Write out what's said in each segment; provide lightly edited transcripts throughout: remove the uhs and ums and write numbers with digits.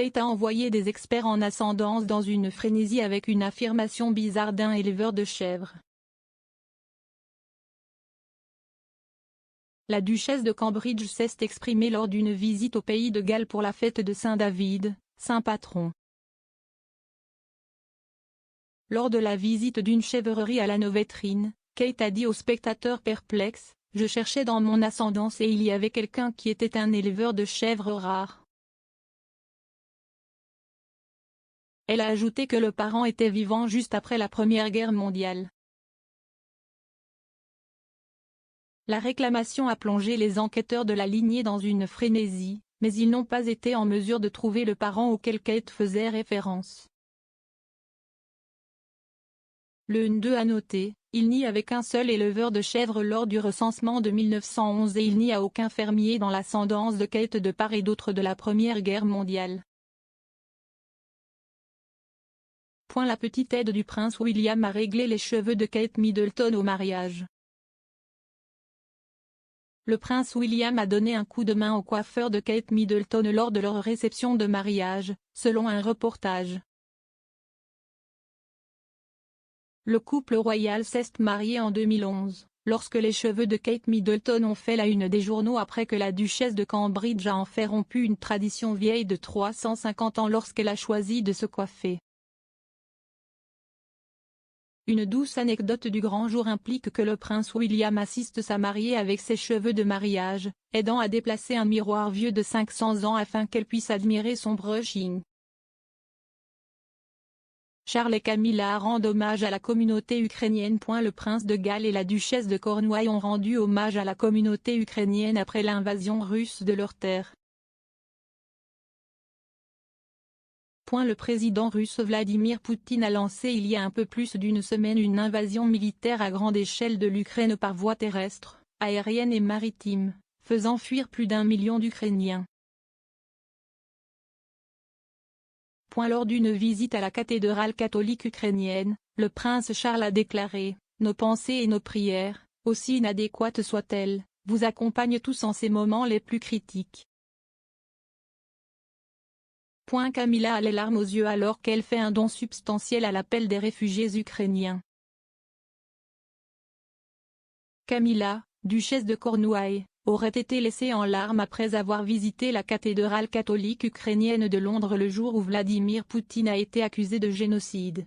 Kate a envoyé des experts en ascendance dans une frénésie avec une affirmation bizarre d'un éleveur de chèvres. La duchesse de Cambridge s'est exprimée lors d'une visite au pays de Galles pour la fête de Saint-David, saint patron. Lors de la visite d'une chèvrerie à la Novétrine, Kate a dit aux spectateurs perplexes: « Je cherchais dans mon ascendance et il y avait quelqu'un qui était un éleveur de chèvres rares. » Elle a ajouté que le parent était vivant juste après la Première Guerre mondiale. La réclamation a plongé les enquêteurs de la lignée dans une frénésie, mais ils n'ont pas été en mesure de trouver le parent auquel Kate faisait référence. Le N2 a noté: « Il n'y avait qu'un seul éleveur de chèvres lors du recensement de 1911 et il n'y a aucun fermier dans l'ascendance de Kate de part et d'autre de la Première Guerre mondiale. » La petite aide du prince William a réglé les cheveux de Kate Middleton au mariage. Le prince William a donné un coup de main au coiffeur de Kate Middleton lors de leur réception de mariage, selon un reportage. Le couple royal s'est marié en 2011, lorsque les cheveux de Kate Middleton ont fait la une des journaux après que la duchesse de Cambridge a enfin rompu une tradition vieille de 350 ans lorsqu'elle a choisi de se coiffer. Une douce anecdote du grand jour implique que le prince William assiste sa mariée avec ses cheveux de mariage, aidant à déplacer un miroir vieux de 500 ans afin qu'elle puisse admirer son brushing. Charles et Camilla rendent hommage à la communauté ukrainienne. Le prince de Galles et la duchesse de Cornouailles ont rendu hommage à la communauté ukrainienne après l'invasion russe de leurs terres. Le président russe Vladimir Poutine a lancé il y a un peu plus d'une semaine une invasion militaire à grande échelle de l'Ukraine par voie terrestre, aérienne et maritime, faisant fuir plus d'1 million d'Ukrainiens. Lors d'une visite à la cathédrale catholique ukrainienne, le prince Charles a déclaré: « Nos pensées et nos prières, aussi inadéquates soient-elles, vous accompagnent tous en ces moments les plus critiques. » Camilla a les larmes aux yeux alors qu'elle fait un don substantiel à l'appel des réfugiés ukrainiens. Camilla, duchesse de Cornouailles, aurait été laissée en larmes après avoir visité la cathédrale catholique ukrainienne de Londres le jour où Vladimir Poutine a été accusé de génocide.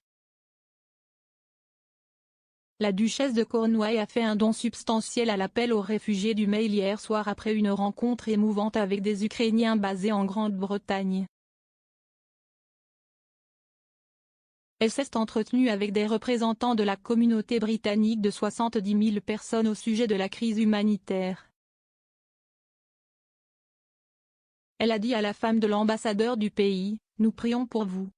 La duchesse de Cornouailles a fait un don substantiel à l'appel aux réfugiés du Mail hier soir après une rencontre émouvante avec des Ukrainiens basés en Grande-Bretagne. Elle s'est entretenue avec des représentants de la communauté britannique de 70 000 personnes au sujet de la crise humanitaire. Elle a dit à la femme de l'ambassadeur du pays: « Nous prions pour vous. »